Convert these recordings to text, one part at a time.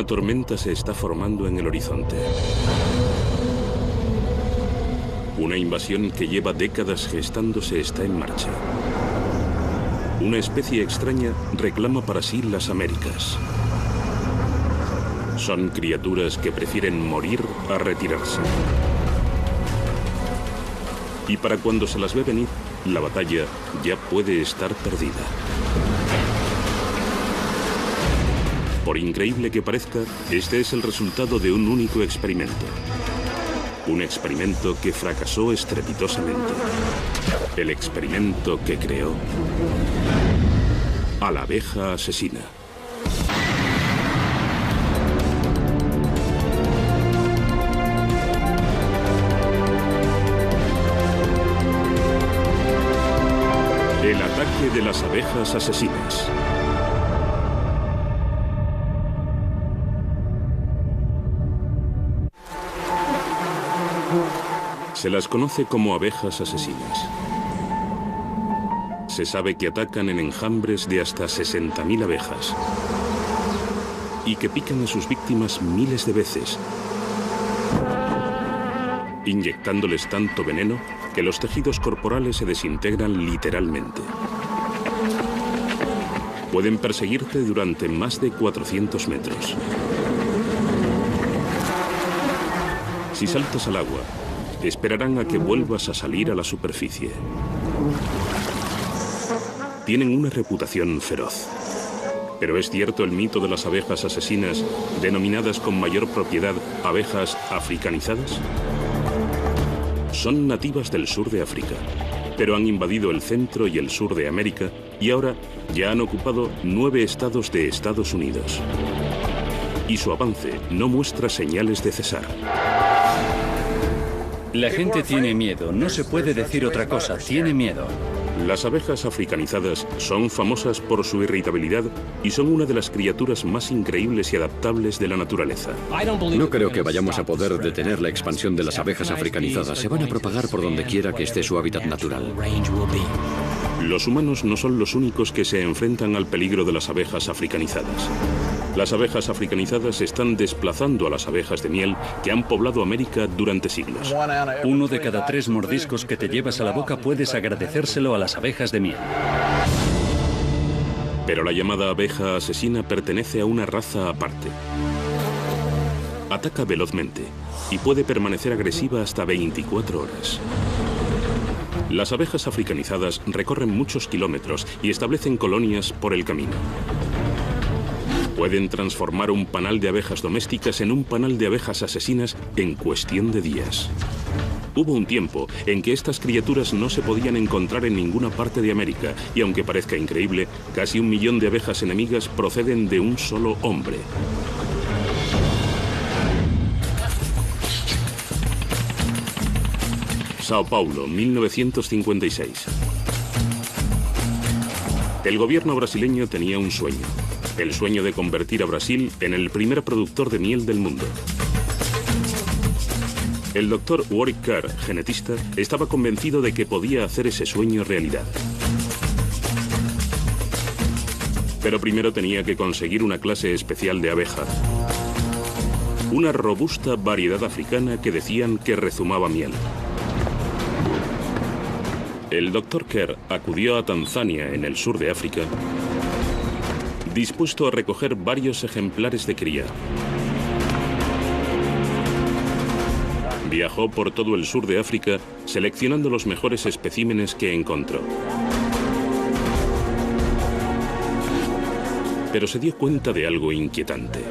Una tormenta se está formando en el horizonte. Una invasión que lleva décadas gestándose está en marcha. Una especie extraña reclama para sí las Américas. Son criaturas que prefieren morir a retirarse. Y para cuando se las ve venir, la batalla ya puede estar perdida. Por increíble que parezca, este es el resultado de un único experimento. Un experimento que fracasó estrepitosamente. El experimento que creó a la abeja asesina. El ataque de las abejas asesinas. Se las conoce como abejas asesinas. Se sabe que atacan en enjambres de hasta 60.000 abejas y que pican a sus víctimas miles de veces, inyectándoles tanto veneno que los tejidos corporales se desintegran literalmente. Pueden perseguirte durante más de 400 metros. Si saltas al agua, esperarán a que vuelvas a salir a la superficie. Tienen una reputación feroz. Pero ¿es cierto el mito de las abejas asesinas, denominadas con mayor propiedad abejas africanizadas? Son nativas del sur de África, pero han invadido el centro y el sur de América y ahora ya han ocupado 9 estados de Estados Unidos. Y su avance no muestra señales de cesar. La gente tiene miedo, no se puede decir otra cosa, tiene miedo. Las abejas africanizadas son famosas por su irritabilidad y son una de las criaturas más increíbles y adaptables de la naturaleza. No creo que vayamos a poder detener la expansión de las abejas africanizadas. Se van a propagar por donde quiera que esté su hábitat natural. Los humanos no son los únicos que se enfrentan al peligro de las abejas africanizadas. Las abejas africanizadas están desplazando a las abejas de miel que han poblado América durante siglos. 1 de cada 3 mordiscos que te llevas a la boca puedes agradecérselo a las abejas de miel. Pero la llamada abeja asesina pertenece a una raza aparte. Ataca velozmente y puede permanecer agresiva hasta 24 horas. Las abejas africanizadas recorren muchos kilómetros y establecen colonias por el camino. Pueden transformar un panal de abejas domésticas en un panal de abejas asesinas en cuestión de días. Hubo un tiempo en que estas criaturas no se podían encontrar en ninguna parte de América y aunque parezca increíble, casi 1 millón de abejas enemigas proceden de un solo hombre. Sao Paulo, 1956. El gobierno brasileño tenía un sueño. El sueño de convertir a Brasil en el primer productor de miel del mundo. El doctor Warwick Kerr, genetista, estaba convencido de que podía hacer ese sueño realidad. Pero primero tenía que conseguir una clase especial de abeja. Una robusta variedad africana que decían que rezumaba miel. El doctor Kerr acudió a Tanzania, en el sur de África, dispuesto a recoger varios ejemplares de cría. Viajó por todo el sur de África seleccionando los mejores especímenes que encontró. Pero se dio cuenta de algo inquietante.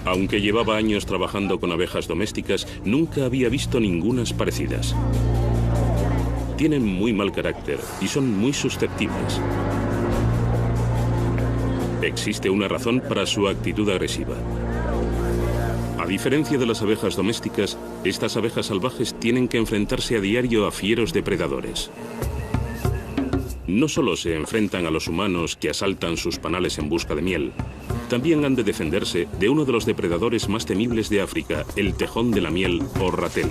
Aunque llevaba años trabajando con abejas domésticas, nunca había visto ningunas parecidas. Tienen muy mal carácter y son muy susceptibles. Existe una razón para su actitud agresiva. A diferencia de las abejas domésticas, estas abejas salvajes tienen que enfrentarse a diario a fieros depredadores. No solo se enfrentan a los humanos que asaltan sus panales en busca de miel, también han de defenderse de uno de los depredadores más temibles de África, el tejón de la miel o ratel.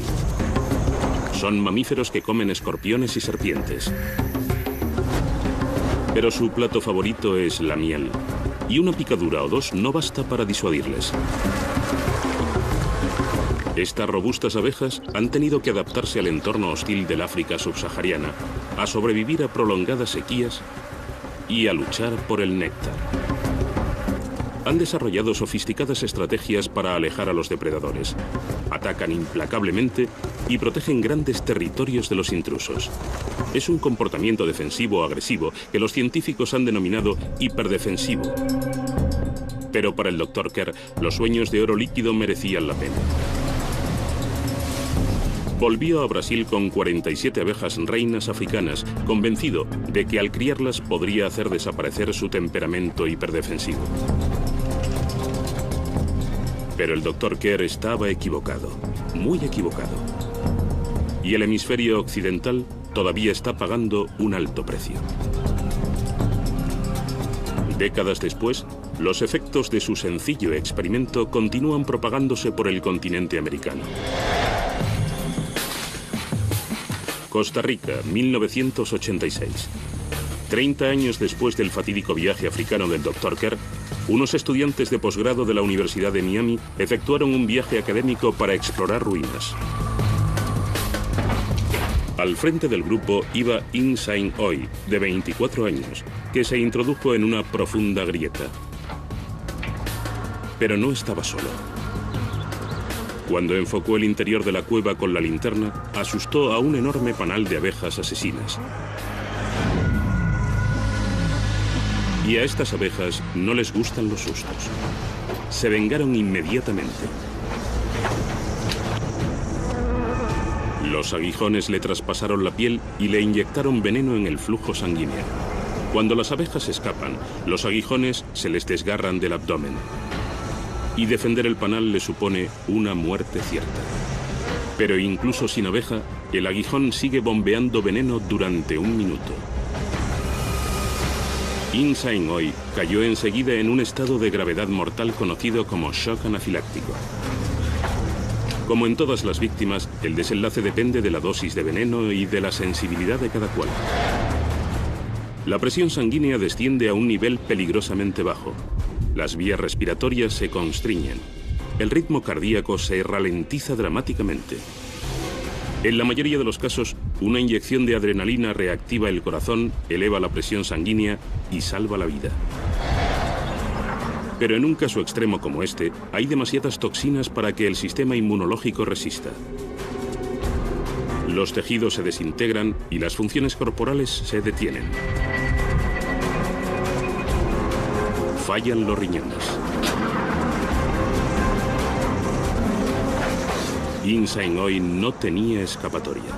Son mamíferos que comen escorpiones y serpientes. Pero su plato favorito es la miel, y una picadura o dos no basta para disuadirles. Estas robustas abejas han tenido que adaptarse al entorno hostil del África subsahariana, a sobrevivir a prolongadas sequías y a luchar por el néctar. Han desarrollado sofisticadas estrategias para alejar a los depredadores. Atacan implacablemente y protegen grandes territorios de los intrusos. Es un comportamiento defensivo-agresivo que los científicos han denominado hiperdefensivo. Pero para el Dr. Kerr, los sueños de oro líquido merecían la pena. Volvió a Brasil con 47 abejas reinas africanas, convencido de que al criarlas podría hacer desaparecer su temperamento hiperdefensivo. Pero el Dr. Kerr estaba equivocado, muy equivocado. Y el hemisferio occidental todavía está pagando un alto precio. Décadas después, los efectos de su sencillo experimento continúan propagándose por el continente americano. Costa Rica, 1986. 30 años después del fatídico viaje africano del Dr. Kerr, unos estudiantes de posgrado de la Universidad de Miami efectuaron un viaje académico para explorar ruinas. Al frente del grupo iba In Sain Oi, de 24 años, que se introdujo en una profunda grieta. Pero no estaba solo. Cuando enfocó el interior de la cueva con la linterna, asustó a un enorme panal de abejas asesinas. Y a estas abejas no les gustan los sustos. Se vengaron inmediatamente. Los aguijones le traspasaron la piel y le inyectaron veneno en el flujo sanguíneo. Cuando las abejas escapan, los aguijones se les desgarran del abdomen. Y defender el panal le supone una muerte cierta. Pero incluso sin abeja, el aguijón sigue bombeando veneno durante un minuto. In Sain Oi cayó enseguida en un estado de gravedad mortal conocido como shock anafiláctico. Como en todas las víctimas, el desenlace depende de la dosis de veneno y de la sensibilidad de cada cual. La presión sanguínea desciende a un nivel peligrosamente bajo. Las vías respiratorias se constriñen. El ritmo cardíaco se ralentiza dramáticamente. En la mayoría de los casos, una inyección de adrenalina reactiva el corazón, eleva la presión sanguínea y salva la vida. Pero en un caso extremo como este, hay demasiadas toxinas para que el sistema inmunológico resista. Los tejidos se desintegran y las funciones corporales se detienen. Fallan los riñones. In Sain Oi no tenía escapatoria.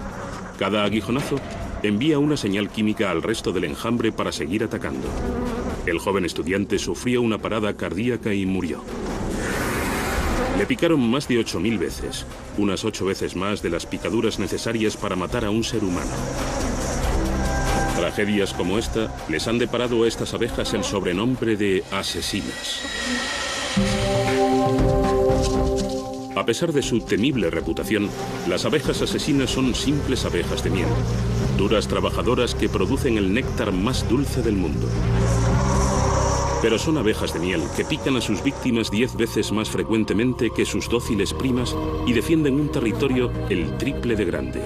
Cada aguijonazo envía una señal química al resto del enjambre para seguir atacando. El joven estudiante sufrió una parada cardíaca y murió. Le picaron más de 8.000 veces, unas 8 veces más de las picaduras necesarias para matar a un ser humano. Tragedias como esta les han deparado a estas abejas el sobrenombre de asesinas. A pesar de su temible reputación, las abejas asesinas son simples abejas de miel, duras trabajadoras que producen el néctar más dulce del mundo. Pero son abejas de miel que pican a sus víctimas 10 veces más frecuentemente que sus dóciles primas y defienden un territorio el triple de grande.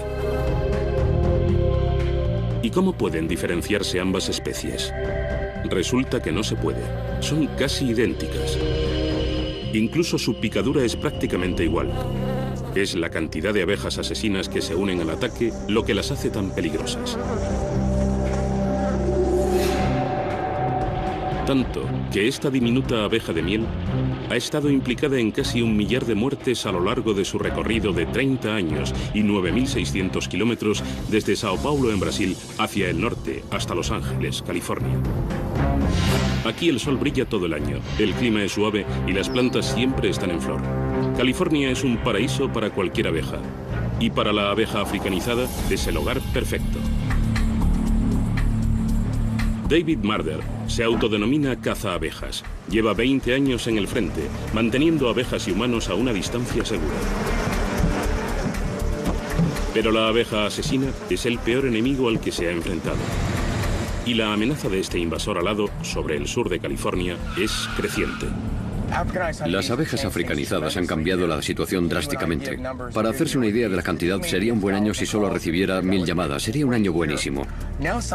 ¿Y cómo pueden diferenciarse ambas especies? Resulta que no se puede. Son casi idénticas. Incluso su picadura es prácticamente igual. Es la cantidad de abejas asesinas que se unen al ataque lo que las hace tan peligrosas. Tanto que esta diminuta abeja de miel ha estado implicada en casi 1 millar de muertes a lo largo de su recorrido de 30 años y 9.600 kilómetros desde Sao Paulo en Brasil hacia el norte hasta Los Ángeles, California. Aquí el sol brilla todo el año, el clima es suave y las plantas siempre están en flor. California es un paraíso para cualquier abeja. Y para la abeja africanizada es el hogar perfecto. David Marder se autodenomina cazaabejas. Lleva 20 años en el frente, manteniendo abejas y humanos a una distancia segura. Pero la abeja asesina es el peor enemigo al que se ha enfrentado. Y la amenaza de este invasor alado sobre el sur de California es creciente. Las abejas africanizadas han cambiado la situación drásticamente. Para hacerse una idea de la cantidad, sería un buen año si solo recibiera 1000 llamadas. Sería un año buenísimo.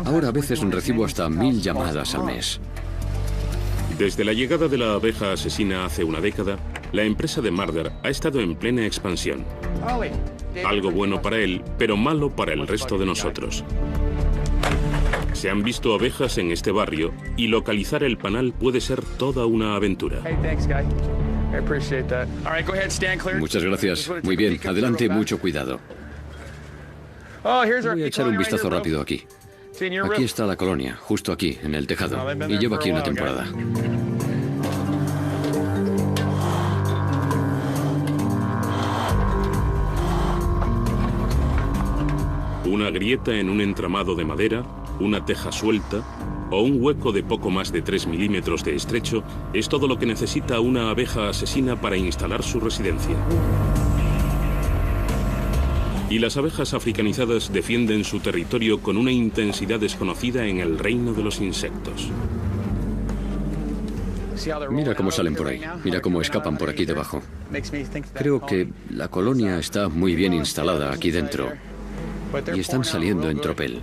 Ahora a veces recibo hasta 1000 llamadas al mes. Desde la llegada de la abeja asesina hace una década, la empresa de Marder ha estado en plena expansión. Algo bueno para él, pero malo para el resto de nosotros. Se han visto abejas en este barrio y localizar el panal puede ser toda una aventura. Muchas gracias. Muy bien, adelante, mucho cuidado. Voy a echar un vistazo rápido aquí. Aquí está la colonia, justo aquí, en el tejado. Y llevo aquí una temporada. Una grieta en un entramado de madera, una teja suelta o un hueco de poco más de 3 milímetros de estrecho es todo lo que necesita una abeja asesina para instalar su residencia. Y las abejas africanizadas defienden su territorio con una intensidad desconocida en el reino de los insectos. Mira cómo salen por ahí, mira cómo escapan por aquí debajo. Creo que la colonia está muy bien instalada aquí dentro y están saliendo en tropel.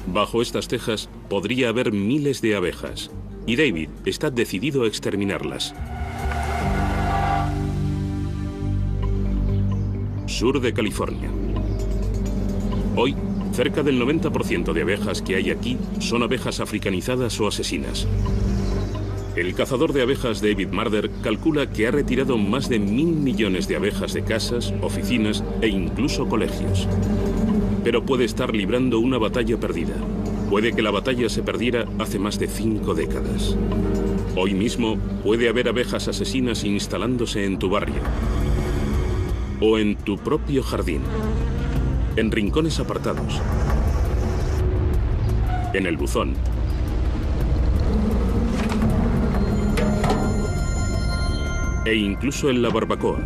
Bajo estas tejas podría haber miles de abejas y David está decidido a exterminarlas. Sur de California. Hoy, cerca del 90% de abejas que hay aquí son abejas africanizadas o asesinas. El cazador de abejas David Marder calcula que ha retirado más de 1000 millones de abejas de casas, oficinas e incluso colegios. Pero puede estar librando una batalla perdida. Puede que la batalla se perdiera hace más de 5 décadas. Hoy mismo puede haber abejas asesinas instalándose en tu barrio. O en tu propio jardín. En rincones apartados. En el buzón. E incluso en la barbacoa,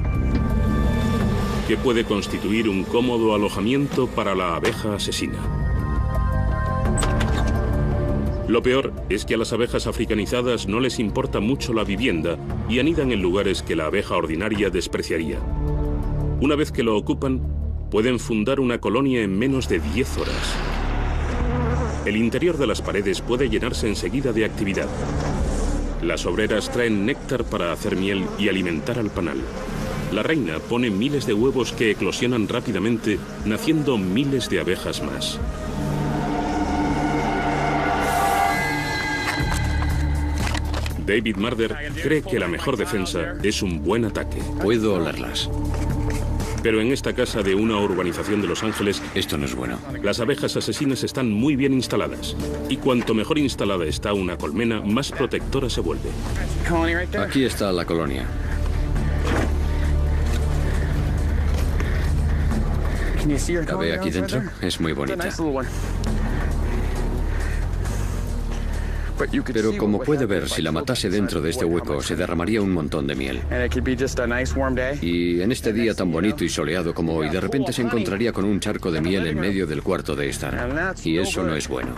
que puede constituir un cómodo alojamiento para la abeja asesina. Lo peor es que a las abejas africanizadas no les importa mucho la vivienda y anidan en lugares que la abeja ordinaria despreciaría. Una vez que lo ocupan, pueden fundar una colonia en menos de 10 horas. El interior de las paredes puede llenarse enseguida de actividad. Las obreras traen néctar para hacer miel y alimentar al panal. La reina pone miles de huevos que eclosionan rápidamente, naciendo miles de abejas más. David Marder cree que la mejor defensa es un buen ataque. Puedo olerlas. Pero en esta casa de una urbanización de Los Ángeles, esto no es bueno. Las abejas asesinas están muy bien instaladas. Y cuanto mejor instalada está una colmena, más protectora se vuelve. Aquí está la colonia. ¿Cabe aquí dentro? Es muy bonita. Pero como puede ver, si la matase dentro de este hueco, se derramaría un montón de miel. Y en este día tan bonito y soleado como hoy, de repente se encontraría con un charco de miel en medio del cuarto de estar. Y eso no es bueno.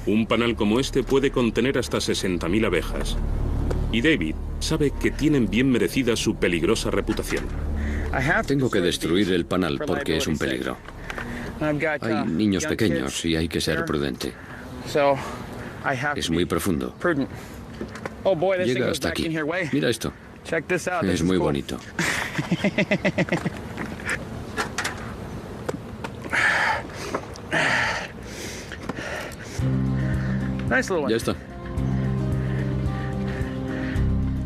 Un panal como este puede contener hasta 60.000 abejas. Y David sabe que tienen bien merecida su peligrosa reputación. Tengo que destruir el panal porque es un peligro. Hay niños pequeños y hay que ser prudente. Es muy profundo. Llega hasta aquí. Mira esto. Es muy bonito. Ya está.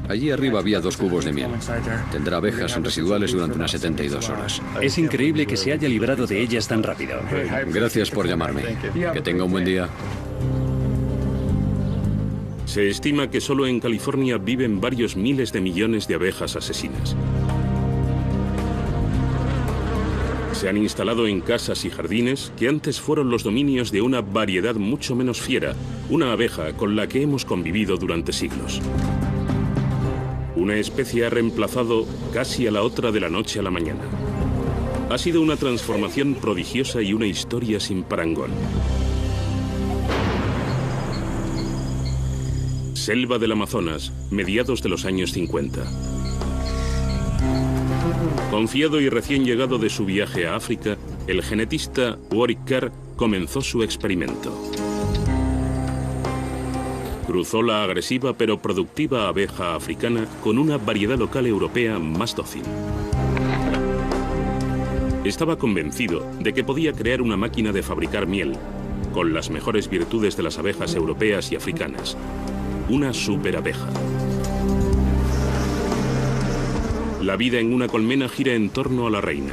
Allí arriba había 2 cubos de miel. Tendrá abejas residuales durante unas 72 horas. Es increíble que se haya librado de ellas tan rápido. Gracias por llamarme. Que tenga un buen día. Se estima que solo en California viven varios miles de millones de abejas asesinas. Se han instalado en casas y jardines que antes fueron los dominios de una variedad mucho menos fiera, una abeja con la que hemos convivido durante siglos. Una especie ha reemplazado casi a la otra de la noche a la mañana. Ha sido una transformación prodigiosa y una historia sin parangón. Selva del Amazonas, mediados de los años 50. Confiado y recién llegado de su viaje a África, el genetista Warwick Kerr comenzó su experimento. Cruzó la agresiva pero productiva abeja africana con una variedad local europea más dócil. Estaba convencido de que podía crear una máquina de fabricar miel, con las mejores virtudes de las abejas europeas y africanas. Una superabeja. La vida en una colmena gira en torno a la reina.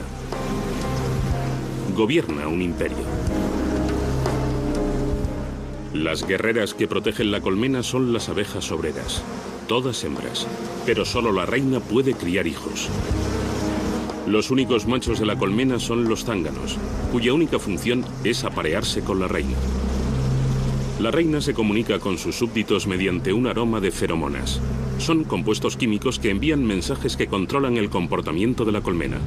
Gobierna un imperio. Las guerreras que protegen la colmena son las abejas obreras, todas hembras, pero solo la reina puede criar hijos. Los únicos machos de la colmena son los zánganos, cuya única función es aparearse con la reina. La reina se comunica con sus súbditos mediante un aroma de feromonas. Son compuestos químicos que envían mensajes que controlan el comportamiento de la colmena.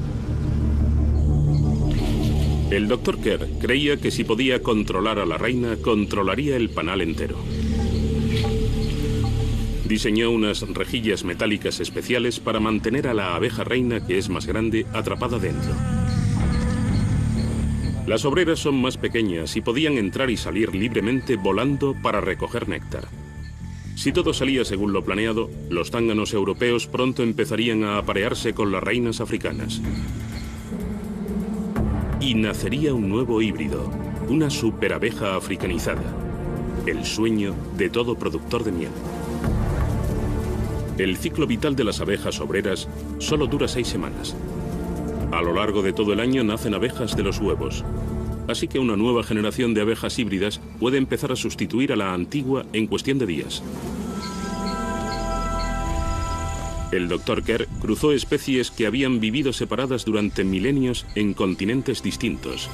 El Dr. Kerr creía que si podía controlar a la reina, controlaría el panal entero. Diseñó unas rejillas metálicas especiales para mantener a la abeja reina, que es más grande, atrapada dentro. Las obreras son más pequeñas y podían entrar y salir libremente volando para recoger néctar. Si todo salía según lo planeado, los zánganos europeos pronto empezarían a aparearse con las reinas africanas. Y nacería un nuevo híbrido, una superabeja africanizada, el sueño de todo productor de miel. El ciclo vital de las abejas obreras solo dura 6 semanas. A lo largo de todo el año nacen abejas de los huevos, así que una nueva generación de abejas híbridas puede empezar a sustituir a la antigua en cuestión de días. El Dr. Kerr cruzó especies que habían vivido separadas durante milenios en continentes distintos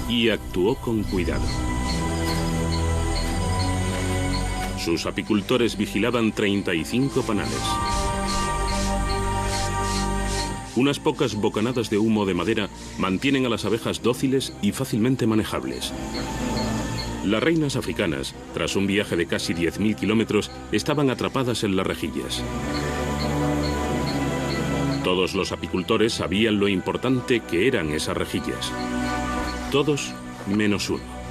y actuó con cuidado. Sus apicultores vigilaban 35 panales. Unas pocas bocanadas de humo de madera mantienen a las abejas dóciles y fácilmente manejables. Las reinas africanas, tras un viaje de casi 10.000 kilómetros, estaban atrapadas en las rejillas. Todos los apicultores sabían lo importante que eran esas rejillas. Todos menos uno.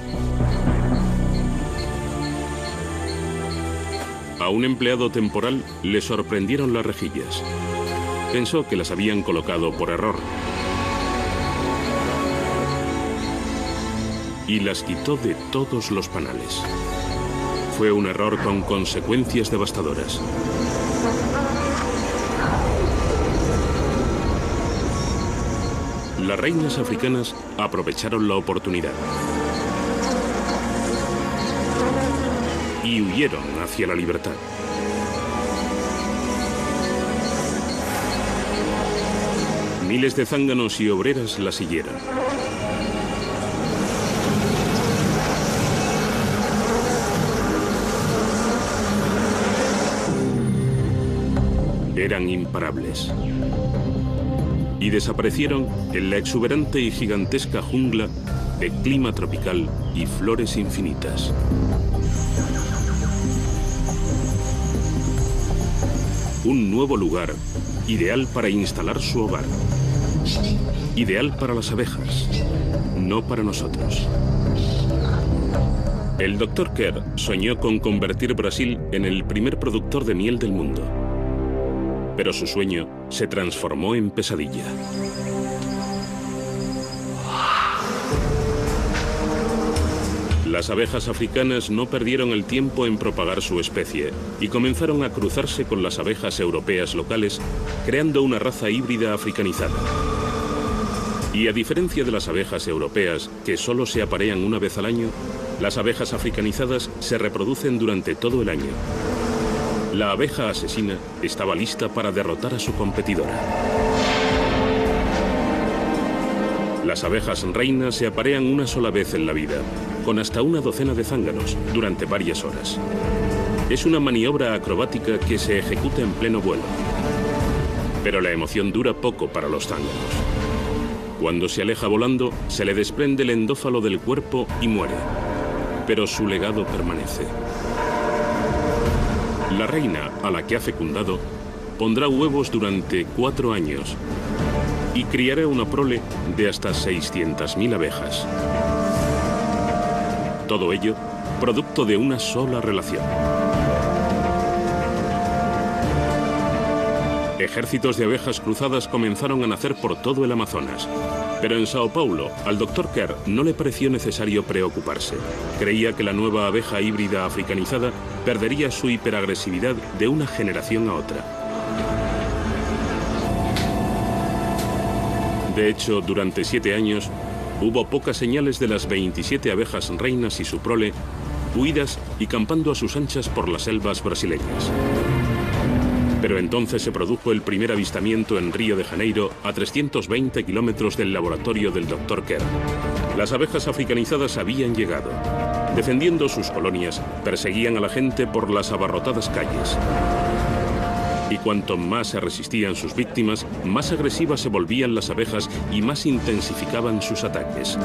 A un empleado temporal le sorprendieron las rejillas. Pensó que las habían colocado por error. Y las quitó de todos los panales. Fue un error con consecuencias devastadoras. Las reinas africanas aprovecharon la oportunidad y huyeron hacia la libertad. Miles de zánganos y obreras la siguieron. Eran imparables. Y desaparecieron en la exuberante y gigantesca jungla de clima tropical y flores infinitas. Un nuevo lugar, ideal para instalar su hogar. Ideal para las abejas, no para nosotros. El Dr. Kerr soñó con convertir Brasil en el primer productor de miel del mundo. Pero su sueño se transformó en pesadilla. Las abejas africanas no perdieron el tiempo en propagar su especie y comenzaron a cruzarse con las abejas europeas locales, creando una raza híbrida africanizada. Y a diferencia de las abejas europeas, que solo se aparean una vez al año, las abejas africanizadas se reproducen durante todo el año. La abeja asesina estaba lista para derrotar a su competidora. Las abejas reinas se aparean una sola vez en la vida, con hasta una docena de zánganos, durante varias horas. Es una maniobra acrobática que se ejecuta en pleno vuelo. Pero la emoción dura poco para los zánganos. Cuando se aleja volando, se le desprende el endófalo del cuerpo y muere. Pero su legado permanece. La reina, a la que ha fecundado, pondrá huevos durante 4 años y criará una prole de hasta 600.000 abejas. Todo ello, producto de una sola relación. Ejércitos de abejas cruzadas comenzaron a nacer por todo el Amazonas. Pero en Sao Paulo, al Dr. Kerr no le pareció necesario preocuparse. Creía que la nueva abeja híbrida africanizada perdería su hiperagresividad de una generación a otra. De hecho, durante 7 años, hubo pocas señales de las 27 abejas reinas y su prole, huidas y campando a sus anchas por las selvas brasileñas. Pero entonces se produjo el primer avistamiento en Río de Janeiro, a 320 kilómetros del laboratorio del Dr. Kerr. Las abejas africanizadas habían llegado. Defendiendo sus colonias, perseguían a la gente por las abarrotadas calles. Y cuanto más se resistían sus víctimas, más agresivas se volvían las abejas y más intensificaban sus ataques.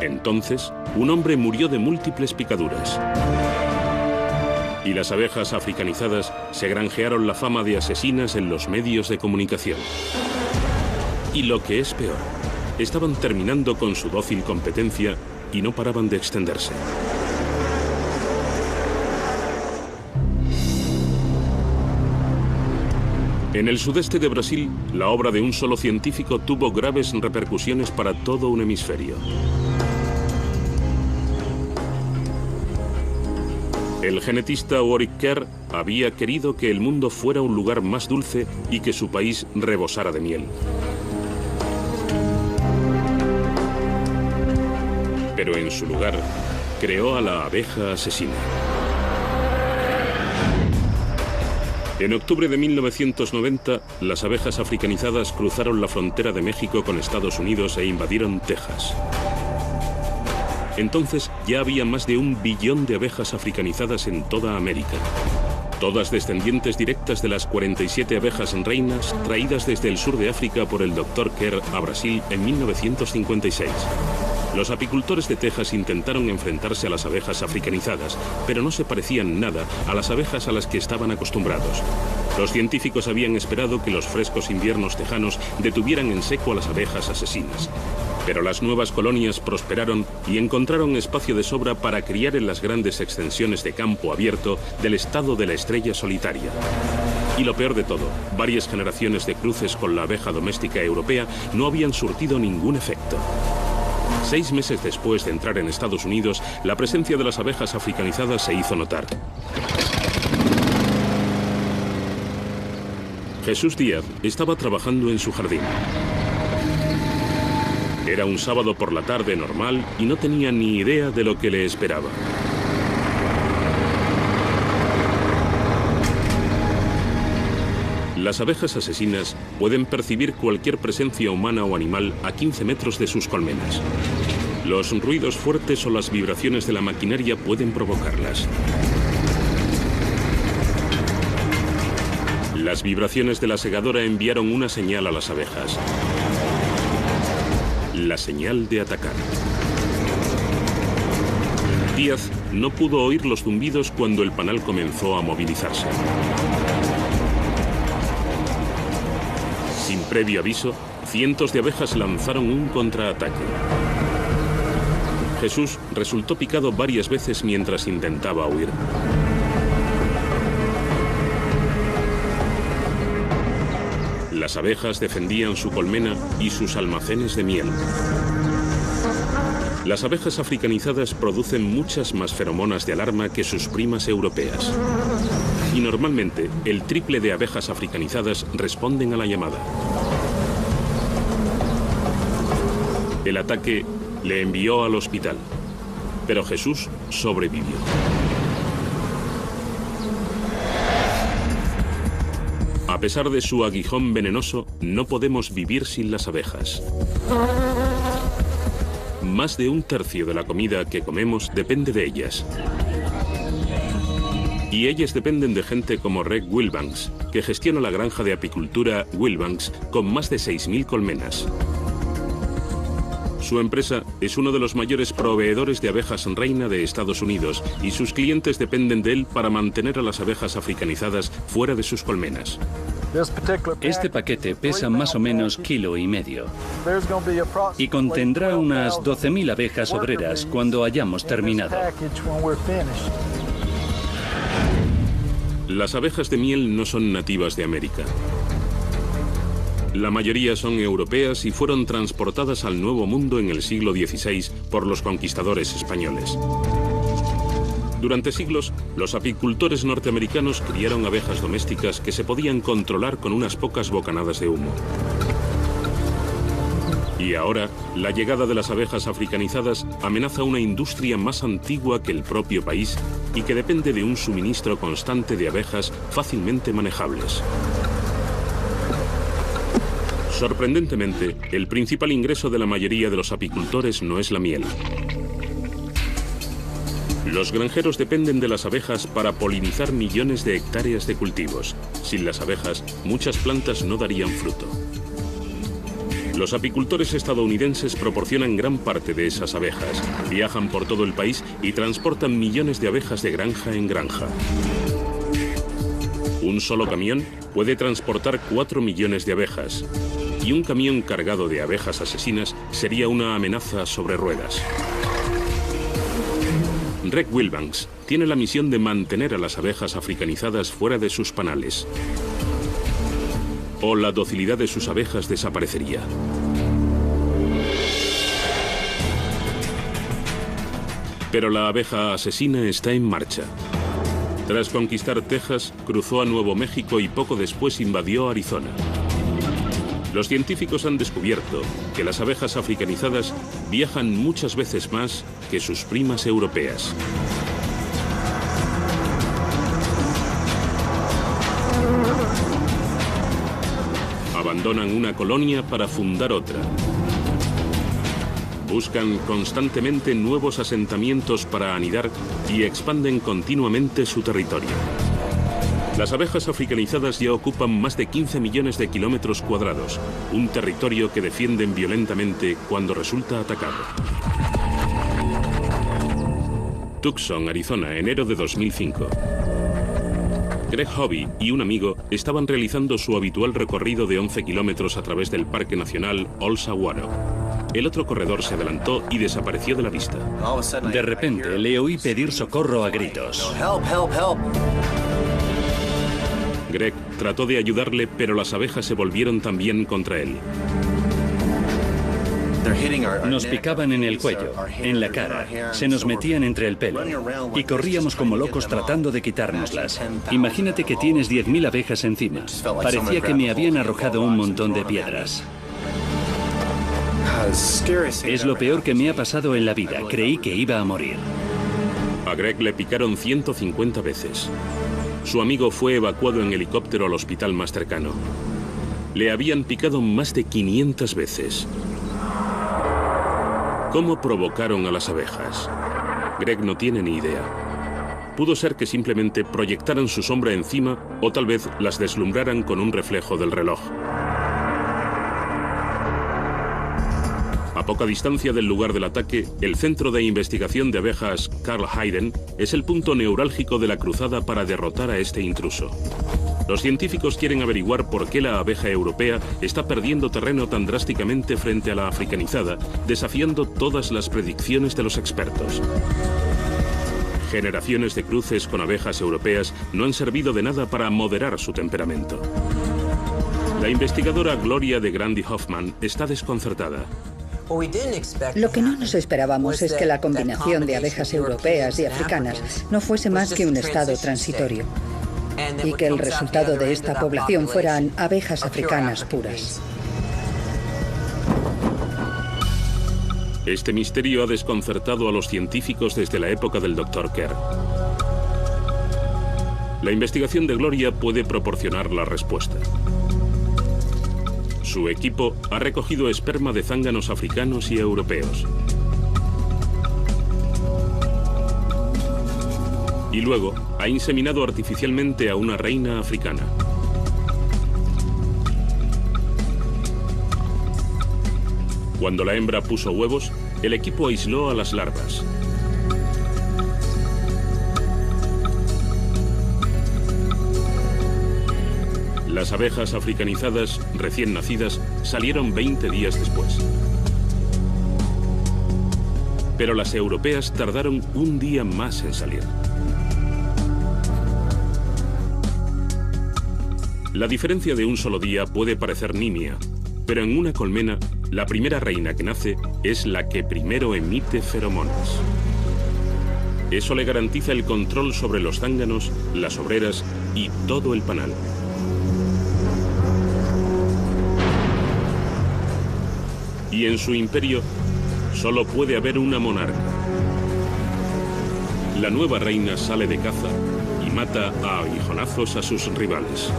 Entonces, un hombre murió de múltiples picaduras. Y las abejas africanizadas se granjearon la fama de asesinas en los medios de comunicación. Y lo que es peor, estaban terminando con su dócil competencia y no paraban de extenderse. En el sudeste de Brasil, la obra de un solo científico tuvo graves repercusiones para todo un hemisferio. El genetista Warwick Kerr había querido que el mundo fuera un lugar más dulce y que su país rebosara de miel. Pero en su lugar, creó a la abeja asesina. En octubre de 1990, las abejas africanizadas cruzaron la frontera de México con Estados Unidos e invadieron Texas. Entonces ya había más de 1 billón de abejas africanizadas en toda América. Todas descendientes directas de las 47 abejas reinas traídas desde el sur de África por el Dr. Kerr a Brasil en 1956. Los apicultores de Texas intentaron enfrentarse a las abejas africanizadas, pero no se parecían nada a las abejas a las que estaban acostumbrados. Los científicos habían esperado que los frescos inviernos tejanos detuvieran en seco a las abejas asesinas. Pero las nuevas colonias prosperaron y encontraron espacio de sobra para criar en las grandes extensiones de campo abierto del estado de la estrella solitaria. Y lo peor de todo, varias generaciones de cruces con la abeja doméstica europea no habían surtido ningún efecto. 6 meses después de entrar en Estados Unidos, la presencia de las abejas africanizadas se hizo notar. Jesús Díaz estaba trabajando en su jardín. Era un sábado por la tarde normal y no tenía ni idea de lo que le esperaba. Las abejas asesinas pueden percibir cualquier presencia humana o animal a 15 metros de sus colmenas. Los ruidos fuertes o las vibraciones de la maquinaria pueden provocarlas. Las vibraciones de la segadora enviaron una señal a las abejas. La señal de atacar. Díaz no pudo oír los zumbidos cuando el panal comenzó a movilizarse. Sin previo aviso, cientos de abejas lanzaron un contraataque. Jesús resultó picado varias veces mientras intentaba huir. Las abejas defendían su colmena y sus almacenes de miel. Las abejas africanizadas producen muchas más feromonas de alarma que sus primas europeas. Y normalmente, el triple de abejas africanizadas responden a la llamada. El ataque le envió al hospital, pero Jesús sobrevivió. A pesar de su aguijón venenoso, no podemos vivir sin las abejas. Más de 1/3 de la comida que comemos depende de ellas. Y ellas dependen de gente como Greg Wilbanks, que gestiona la granja de apicultura Wilbanks con más de 6.000 colmenas. Su empresa es uno de los mayores proveedores de abejas reina de Estados Unidos y sus clientes dependen de él para mantener a las abejas africanizadas fuera de sus colmenas. Este paquete pesa más o menos 1,5 kilos y contendrá unas 12.000 abejas obreras cuando hayamos terminado. Las abejas de miel no son nativas de América. La mayoría son europeas y fueron transportadas al Nuevo Mundo en el siglo XVI por los conquistadores españoles. Durante siglos, los apicultores norteamericanos criaron abejas domésticas que se podían controlar con unas pocas bocanadas de humo. Y ahora, la llegada de las abejas africanizadas amenaza una industria más antigua que el propio país y que depende de un suministro constante de abejas fácilmente manejables. Sorprendentemente, el principal ingreso de la mayoría de los apicultores no es la miel. Los granjeros dependen de las abejas para polinizar millones de hectáreas de cultivos. Sin las abejas, muchas plantas no darían fruto. Los apicultores estadounidenses proporcionan gran parte de esas abejas, viajan por todo el país y transportan millones de abejas de granja en granja. Un solo camión puede transportar 4 millones de abejas. Y un camión cargado de abejas asesinas sería una amenaza sobre ruedas. Greg Wilbanks tiene la misión de mantener a las abejas africanizadas fuera de sus panales. O la docilidad de sus abejas desaparecería. Pero la abeja asesina está en marcha. Tras conquistar Texas, cruzó a Nuevo México y poco después invadió Arizona. Los científicos han descubierto que las abejas africanizadas viajan muchas veces más que sus primas europeas. Abandonan una colonia para fundar otra. Buscan constantemente nuevos asentamientos para anidar y expanden continuamente su territorio. Las abejas africanizadas ya ocupan más de 15 millones de kilómetros cuadrados, un territorio que defienden violentamente cuando resulta atacado. Tucson, Arizona, enero de 2005. Greg Hobby y un amigo estaban realizando su habitual recorrido de 11 kilómetros a través del Parque Nacional Old Saguaro. El otro corredor se adelantó y desapareció de la vista. De repente le oí pedir socorro a gritos. Greg trató de ayudarle, pero las abejas se volvieron también contra él. Nos picaban en el cuello, en la cara, se nos metían entre el pelo y corríamos como locos tratando de quitárnoslas. Imagínate que tienes 10.000 abejas encima. Parecía que me habían arrojado un montón de piedras. Es lo peor que me ha pasado en la vida. Creí que iba a morir. A Greg le picaron 150 veces. Su amigo fue evacuado en helicóptero al hospital más cercano. Le habían picado más de 500 veces. ¿Cómo provocaron a las abejas? Greg no tiene ni idea. Pudo ser que simplemente proyectaran su sombra encima o tal vez las deslumbraran con un reflejo del reloj. A poca distancia del lugar del ataque, el Centro de Investigación de Abejas Carl Hayden es el punto neurálgico de la cruzada para derrotar a este intruso. Los científicos quieren averiguar por qué la abeja europea está perdiendo terreno tan drásticamente frente a la africanizada, desafiando todas las predicciones de los expertos. Generaciones de cruces con abejas europeas no han servido de nada para moderar su temperamento. La investigadora Gloria de Grandi Hoffman está desconcertada. Lo que no nos esperábamos es que la combinación de abejas europeas y africanas no fuese más que un estado transitorio y que el resultado de esta población fueran abejas africanas puras. Este misterio ha desconcertado a los científicos desde la época del Dr. Kerr. La investigación de Gloria puede proporcionar la respuesta. Su equipo ha recogido esperma de zánganos africanos y europeos. y luego ha inseminado artificialmente a una reina africana. Cuando la hembra puso huevos, el equipo aisló a las larvas. Las abejas africanizadas, recién nacidas, salieron 20 días después. Pero las europeas tardaron un día más en salir. La diferencia de un solo día puede parecer nimia, pero en una colmena, la primera reina que nace es la que primero emite feromonas. Eso le garantiza el control sobre los zánganos, las obreras y todo el panal. Y en su imperio solo puede haber una monarca. La nueva reina sale de caza y mata a aguijonazos a sus rivales.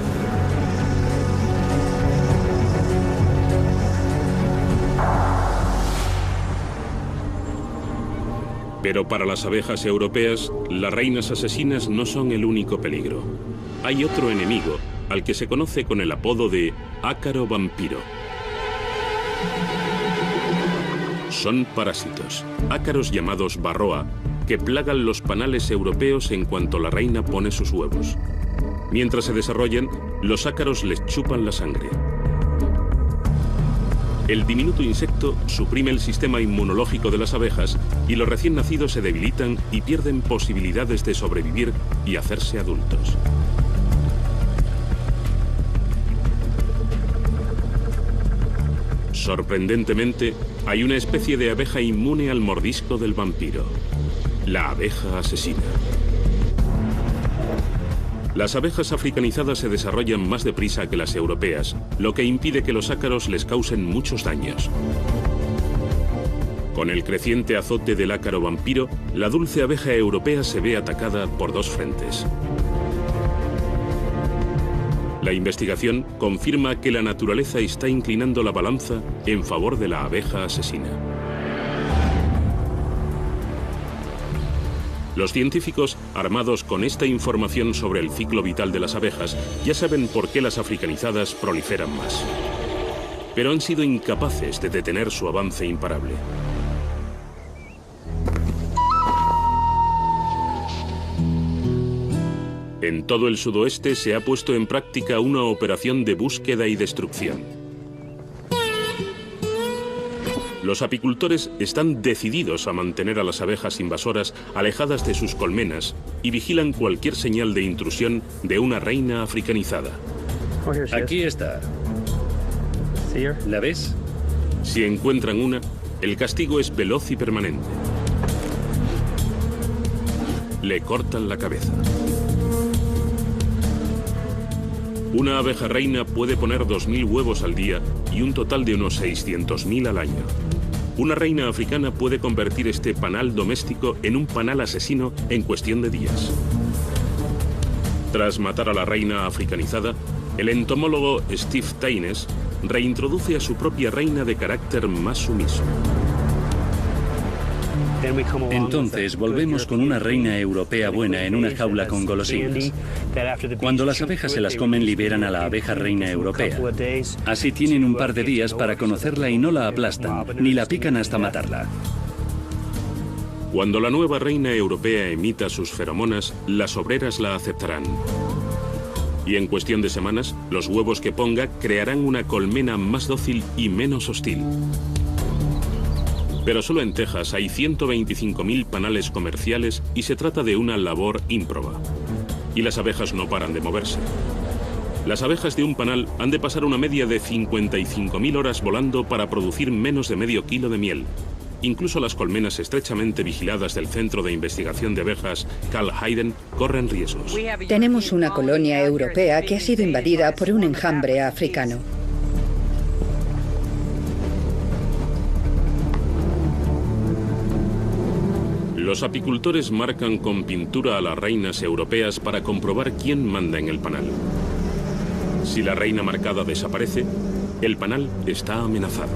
Pero para las abejas europeas, las reinas asesinas no son el único peligro. Hay otro enemigo, al que se conoce con el apodo de ácaro vampiro. Son parásitos, ácaros llamados varroa, que plagan los panales europeos en cuanto la reina pone sus huevos. Mientras se desarrollan, los ácaros les chupan la sangre. El diminuto insecto suprime el sistema inmunológico de las abejas y los recién nacidos se debilitan y pierden posibilidades de sobrevivir y hacerse adultos. Sorprendentemente, hay una especie de abeja inmune al mordisco del vampiro, la abeja asesina. Las abejas africanizadas se desarrollan más deprisa que las europeas, lo que impide que los ácaros les causen muchos daños. Con el creciente azote del ácaro vampiro, la dulce abeja europea se ve atacada por dos frentes. La investigación confirma que la naturaleza está inclinando la balanza en favor de la abeja asesina. Los científicos, armados con esta información sobre el ciclo vital de las abejas, ya saben por qué las africanizadas proliferan más. Pero han sido incapaces de detener su avance imparable. En todo el sudoeste se ha puesto en práctica una operación de búsqueda y destrucción. Los apicultores están decididos a mantener a las abejas invasoras alejadas de sus colmenas y vigilan cualquier señal de intrusión de una reina africanizada. Aquí está. ¿La ves? Si encuentran una, el castigo es veloz y permanente. Le cortan la cabeza. Una abeja reina puede poner 2.000 huevos al día y un total de unos 600.000 al año. Una reina africana puede convertir este panal doméstico en un panal asesino en cuestión de días. Tras matar a la reina africanizada, el entomólogo Steve Taines reintroduce a su propia reina de carácter más sumiso. Entonces volvemos con una reina europea buena en una jaula con golosinas. Cuando las abejas se las comen, liberan a la abeja reina europea. Así tienen un par de días para conocerla y no la aplastan, ni la pican hasta matarla. Cuando la nueva reina europea emita sus feromonas, las obreras la aceptarán. Y en cuestión de semanas, los huevos que ponga crearán una colmena más dócil y menos hostil. Pero solo en Texas hay 125.000 panales comerciales y se trata de una labor ímproba. Y las abejas no paran de moverse. Las abejas de un panal han de pasar una media de 55.000 horas volando para producir menos de medio kilo de miel. Incluso las colmenas estrechamente vigiladas del Centro de Investigación de Abejas Carl Hayden corren riesgos. Tenemos una colonia europea que ha sido invadida por un enjambre africano. Los apicultores marcan con pintura a las reinas europeas para comprobar quién manda en el panal. Si la reina marcada desaparece, el panal está amenazado.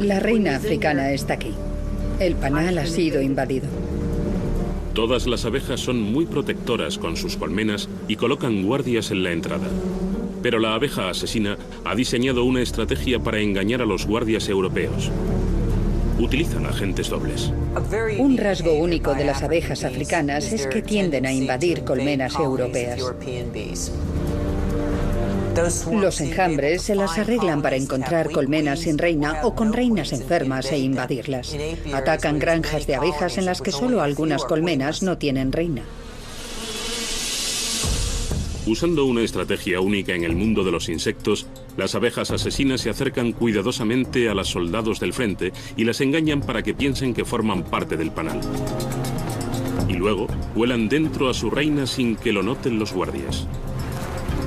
La reina africana está aquí. El panal ha sido invadido. Todas las abejas son muy protectoras con sus colmenas y colocan guardias en la entrada. Pero la abeja asesina ha diseñado una estrategia para engañar a los guardias europeos. Utilizan agentes dobles. Un rasgo único de las abejas africanas es que tienden a invadir colmenas europeas. Los enjambres se las arreglan para encontrar colmenas sin reina o con reinas enfermas e invadirlas. Atacan granjas de abejas en las que solo algunas colmenas no tienen reina. Usando una estrategia única en el mundo de los insectos, las abejas asesinas se acercan cuidadosamente a los soldados del frente y las engañan para que piensen que forman parte del panal. Y luego, vuelan dentro a su reina sin que lo noten los guardias.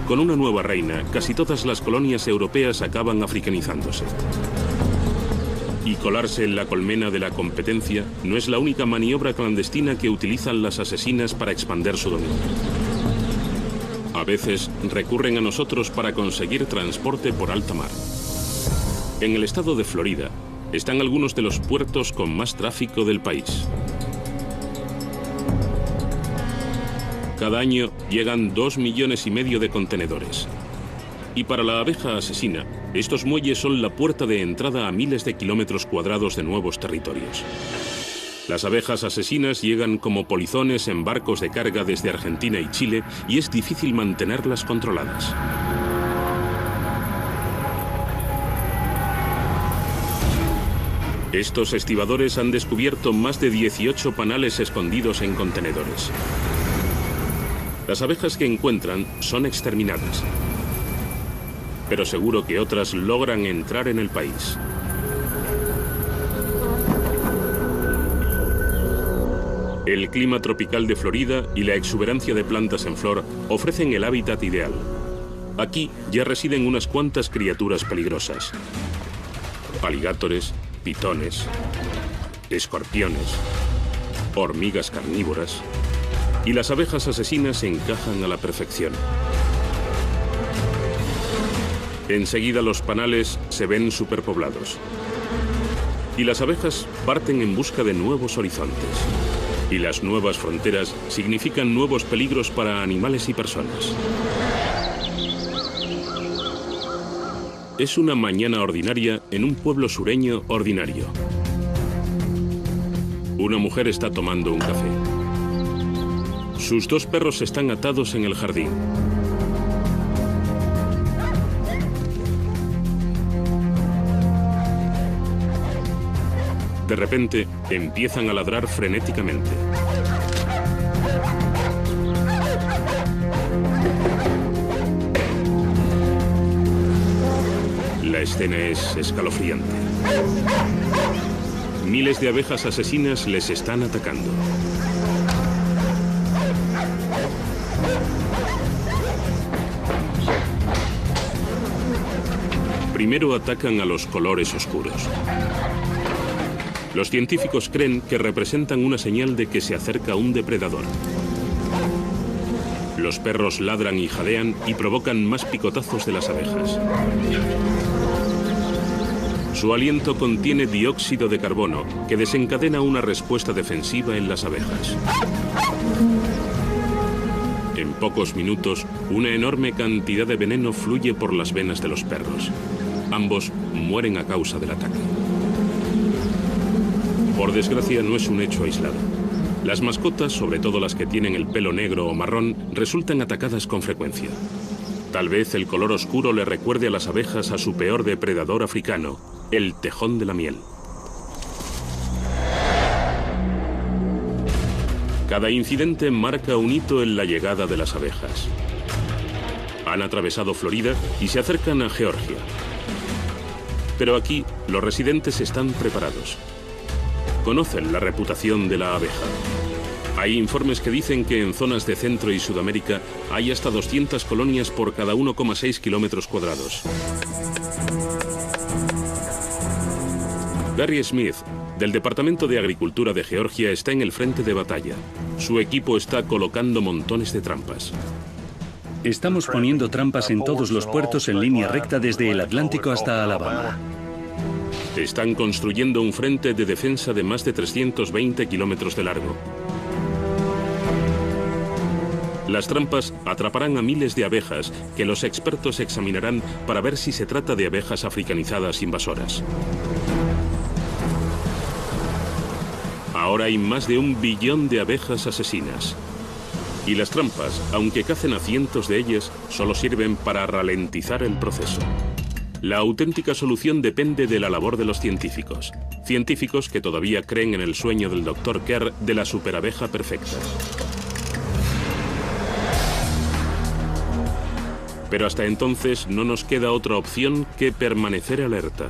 Con una nueva reina, casi todas las colonias europeas acaban africanizándose. Y colarse en la colmena de la competencia no es la única maniobra clandestina que utilizan las asesinas para expandir su dominio. A veces recurren a nosotros para conseguir transporte por alta mar. En el estado de Florida están algunos de los puertos con más tráfico del país. Cada año llegan 2,5 millones de contenedores. Y para la abeja asesina, estos muelles son la puerta de entrada a miles de kilómetros cuadrados de nuevos territorios. Las abejas asesinas llegan como polizones en barcos de carga desde Argentina y Chile y es difícil mantenerlas controladas. Estos estibadores han descubierto más de 18 panales escondidos en contenedores. Las abejas que encuentran son exterminadas, pero seguro que otras logran entrar en el país. El clima tropical de Florida y la exuberancia de plantas en flor ofrecen el hábitat ideal. Aquí ya residen unas cuantas criaturas peligrosas: aligátores, pitones, escorpiones, hormigas carnívoras, y las abejas asesinas encajan a la perfección. Enseguida los panales se ven superpoblados y las abejas parten en busca de nuevos horizontes. Y las nuevas fronteras significan nuevos peligros para animales y personas. Es una mañana ordinaria en un pueblo sureño ordinario. Una mujer está tomando un café. Sus 2 perros están atados en el jardín. De repente, empiezan a ladrar frenéticamente. La escena es escalofriante. Miles de abejas asesinas les están atacando. Primero atacan a los colores oscuros. Los científicos creen que representan una señal de que se acerca un depredador. Los perros ladran y jadean y provocan más picotazos de las abejas. Su aliento contiene dióxido de carbono, que desencadena una respuesta defensiva en las abejas. En pocos minutos, una enorme cantidad de veneno fluye por las venas de los perros. Ambos mueren a causa del ataque. Por desgracia, no es un hecho aislado. Las mascotas, sobre todo las que tienen el pelo negro o marrón, resultan atacadas con frecuencia. Tal vez el color oscuro le recuerde a las abejas a su peor depredador africano, el tejón de la miel. Cada incidente marca un hito en la llegada de las abejas. Han atravesado Florida y se acercan a Georgia. Pero aquí, los residentes están preparados. Conocen la reputación de la abeja. Hay informes que dicen que en zonas de Centro y Sudamérica hay hasta 200 colonias por cada 1,6 kilómetros cuadrados. Gary Smith, del Departamento de Agricultura de Georgia, está en el frente de batalla. Su equipo está colocando montones de trampas. Estamos poniendo trampas en todos los puertos en línea recta desde el Atlántico hasta Alabama. Están construyendo un frente de defensa de más de 320 kilómetros de largo. Las trampas atraparán a miles de abejas que los expertos examinarán para ver si se trata de abejas africanizadas invasoras. Ahora hay más de 1 billón de abejas asesinas. Y las trampas, aunque cacen a cientos de ellas, solo sirven para ralentizar el proceso. La auténtica solución depende de la labor de los científicos. Científicos que todavía creen en el sueño del Dr. Kerr de la superabeja perfecta. Pero hasta entonces no nos queda otra opción que permanecer alerta.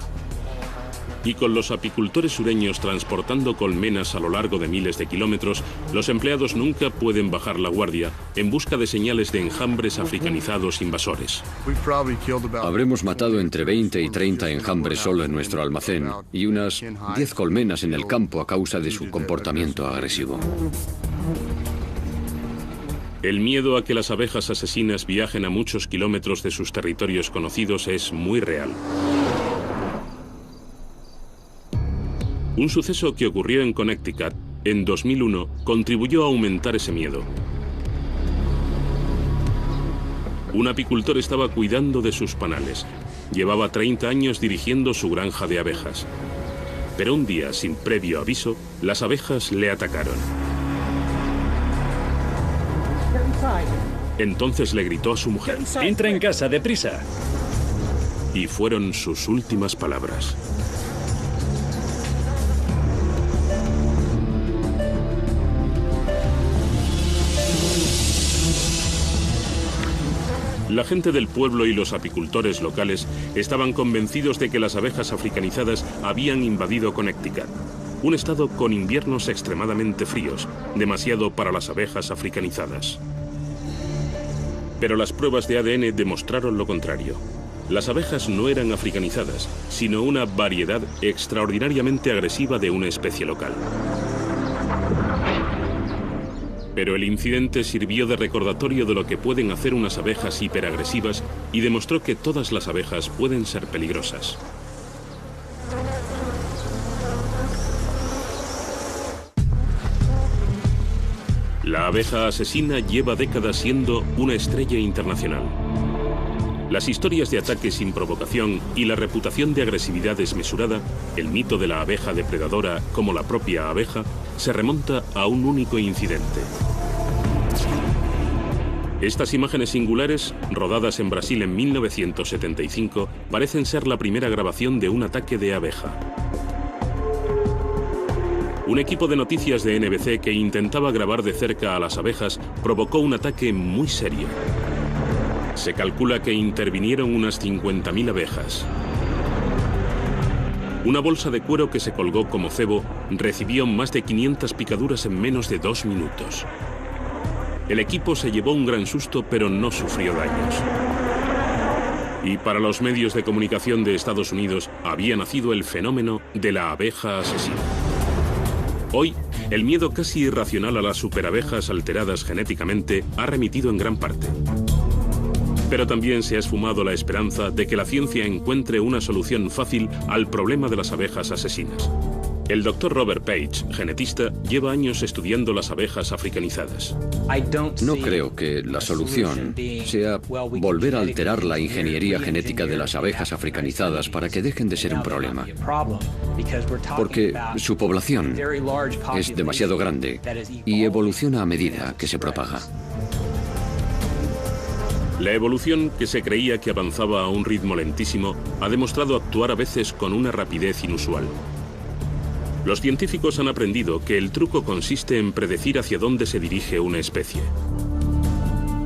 Y con los apicultores sureños transportando colmenas a lo largo de miles de kilómetros, los empleados nunca pueden bajar la guardia en busca de señales de enjambres africanizados invasores. Habremos matado entre 20 y 30 enjambres solo en nuestro almacén y unas 10 colmenas en el campo a causa de su comportamiento agresivo. El miedo a que las abejas asesinas viajen a muchos kilómetros de sus territorios conocidos es muy real. Un suceso que ocurrió en Connecticut en 2001 contribuyó a aumentar ese miedo. Un apicultor estaba cuidando de sus panales. Llevaba 30 años dirigiendo su granja de abejas. Pero un día, sin previo aviso, las abejas le atacaron. Entonces le gritó a su mujer: ¡Entra en casa, deprisa! Y fueron sus últimas palabras. La gente del pueblo y los apicultores locales estaban convencidos de que las abejas africanizadas habían invadido Connecticut, un estado con inviernos extremadamente fríos, demasiado para las abejas africanizadas. Pero las pruebas de ADN demostraron lo contrario. Las abejas no eran africanizadas, sino una variedad extraordinariamente agresiva de una especie local. Pero el incidente sirvió de recordatorio de lo que pueden hacer unas abejas hiperagresivas y demostró que todas las abejas pueden ser peligrosas. La abeja asesina lleva décadas siendo una estrella internacional. Las historias de ataques sin provocación y la reputación de agresividad desmesurada, el mito de la abeja depredadora como la propia abeja, se remonta a un único incidente. Estas imágenes singulares, rodadas en Brasil en 1975, parecen ser la primera grabación de un ataque de abeja. Un equipo de noticias de NBC que intentaba grabar de cerca a las abejas provocó un ataque muy serio. Se calcula que intervinieron unas 50.000 abejas. Una bolsa de cuero que se colgó como cebo recibió más de 500 picaduras en menos de 2 minutos. El equipo se llevó un gran susto, pero no sufrió daños. Y para los medios de comunicación de Estados Unidos había nacido el fenómeno de la abeja asesina. Hoy, el miedo casi irracional a las superabejas alteradas genéticamente ha remitido en gran parte. Pero también se ha esfumado la esperanza de que la ciencia encuentre una solución fácil al problema de las abejas asesinas. El Dr. Robert Page, genetista, lleva años estudiando las abejas africanizadas. No creo que la solución sea volver a alterar la ingeniería genética de las abejas africanizadas para que dejen de ser un problema. Porque su población es demasiado grande y evoluciona a medida que se propaga. La evolución, que se creía que avanzaba a un ritmo lentísimo, ha demostrado actuar a veces con una rapidez inusual. Los científicos han aprendido que el truco consiste en predecir hacia dónde se dirige una especie.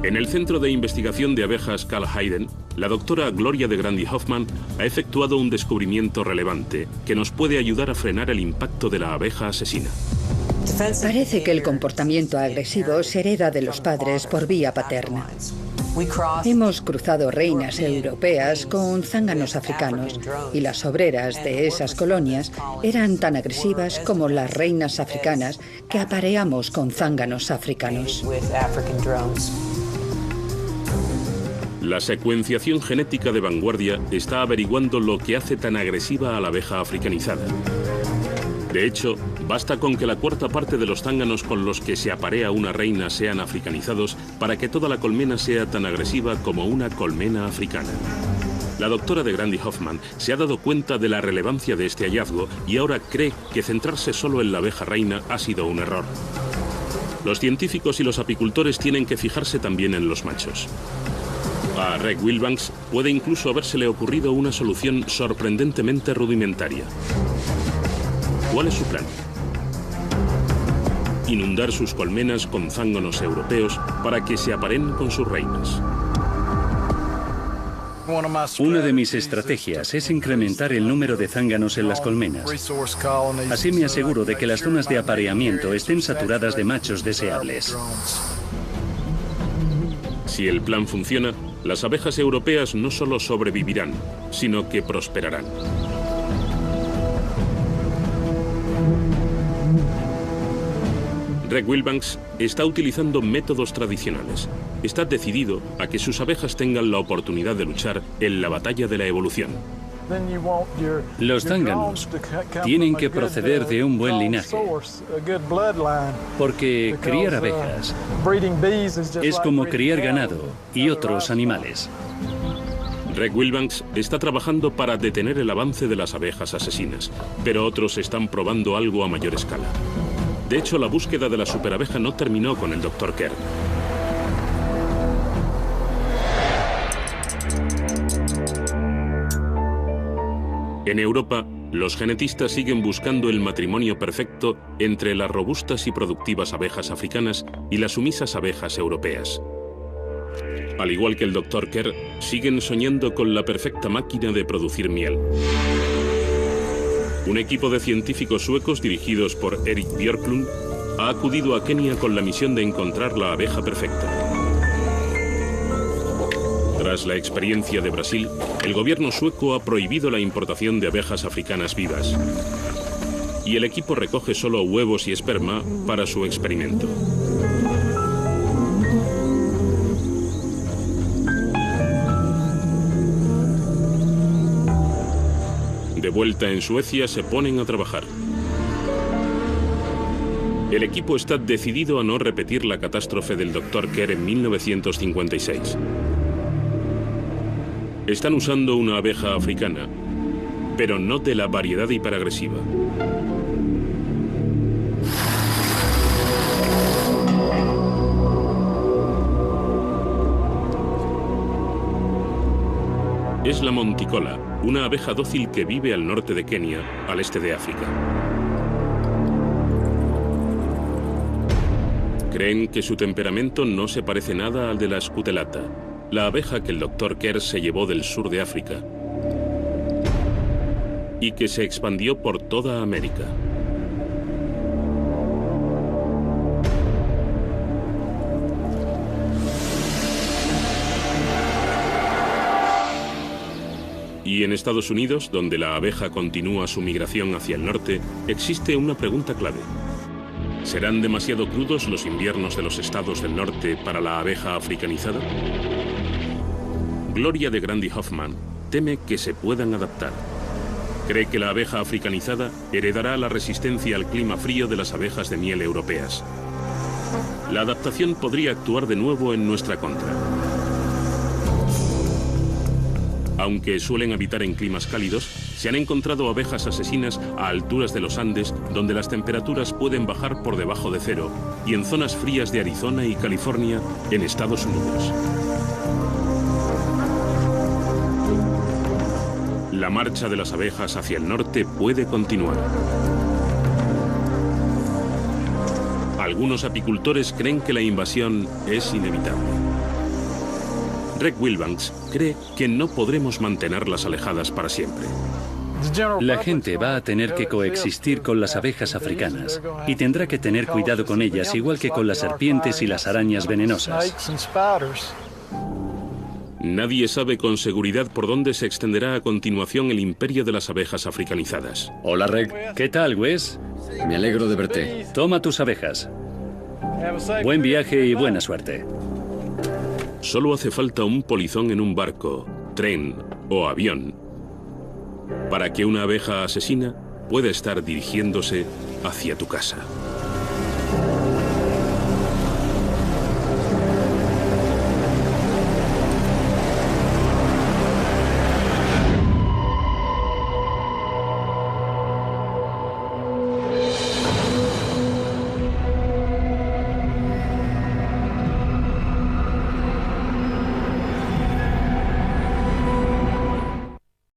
En el Centro de Investigación de Abejas Carl Hayden, la doctora Gloria de Grandi Hoffman ha efectuado un descubrimiento relevante que nos puede ayudar a frenar el impacto de la abeja asesina. Parece que el comportamiento agresivo se hereda de los padres por vía paterna. Hemos cruzado reinas europeas con zánganos africanos y las obreras de esas colonias eran tan agresivas como las reinas africanas que apareamos con zánganos africanos. La secuenciación genética de vanguardia está averiguando lo que hace tan agresiva a la abeja africanizada. De hecho, Basta con que la cuarta parte de los zánganos con los que se aparea una reina sean africanizados para que toda la colmena sea tan agresiva como una colmena africana. La doctora de Grandi Hoffman se ha dado cuenta de la relevancia de este hallazgo y ahora cree que centrarse solo en la abeja reina ha sido un error. Los científicos y los apicultores tienen que fijarse también en los machos. A Reg Wilbanks puede incluso habérsele ocurrido una solución sorprendentemente rudimentaria. ¿Cuál es su plan? Inundar sus colmenas con zánganos europeos para que se aparen con sus reinas. Una de mis estrategias es incrementar el número de zánganos en las colmenas. Así me aseguro de que las zonas de apareamiento estén saturadas de machos deseables. Si el plan funciona, las abejas europeas no solo sobrevivirán, sino que prosperarán. Reg Wilbanks está utilizando métodos tradicionales. Está decidido a que sus abejas tengan la oportunidad de luchar en la batalla de la evolución. Los zánganos tienen que proceder de un buen linaje, porque criar abejas es como criar ganado y otros animales. Reg Wilbanks está trabajando para detener el avance de las abejas asesinas, pero otros están probando algo a mayor escala. De hecho, la búsqueda de la superabeja no terminó con el Dr. Kerr. En Europa, los genetistas siguen buscando el matrimonio perfecto entre las robustas y productivas abejas africanas y las sumisas abejas europeas. Al igual que el Dr. Kerr, siguen soñando con la perfecta máquina de producir miel. Un equipo de científicos suecos dirigidos por Erik Björklund ha acudido a Kenia con la misión de encontrar la abeja perfecta. Tras la experiencia de Brasil, el gobierno sueco ha prohibido la importación de abejas africanas vivas. Y el equipo recoge solo huevos y esperma para su experimento. De vuelta en Suecia, se ponen a trabajar. El equipo está decidido a no repetir la catástrofe del Dr. Kerr en 1956. Están usando una abeja africana, pero no de la variedad hiperagresiva. Es la monticola, una abeja dócil que vive al norte de Kenia, al este de África. Creen que su temperamento no se parece nada al de la scutelata, la abeja que el Dr. Kerr se llevó del sur de África y que se expandió por toda América. Y en Estados Unidos, donde la abeja continúa su migración hacia el norte, existe una pregunta clave. ¿Serán demasiado crudos los inviernos de los estados del norte para la abeja africanizada? Gloria de Grandi Hoffman teme que se puedan adaptar. Cree que la abeja africanizada heredará la resistencia al clima frío de las abejas de miel europeas. La adaptación podría actuar de nuevo en nuestra contra. Aunque suelen habitar en climas cálidos, se han encontrado abejas asesinas a alturas de los Andes, donde las temperaturas pueden bajar por debajo de cero, y en zonas frías de Arizona y California, en Estados Unidos. La marcha de las abejas hacia el norte puede continuar. Algunos apicultores creen que la invasión es inevitable. Reg Wilbanks cree que no podremos mantenerlas alejadas para siempre. La gente va a tener que coexistir con las abejas africanas y tendrá que tener cuidado con ellas, igual que con las serpientes y las arañas venenosas. Nadie sabe con seguridad por dónde se extenderá a continuación el imperio de las abejas africanizadas. Hola, Reg. ¿Qué tal, Wes? Me alegro de verte. Toma tus abejas. Buen viaje y buena suerte. Solo hace falta un polizón en un barco, tren o avión para que una abeja asesina pueda estar dirigiéndose hacia tu casa.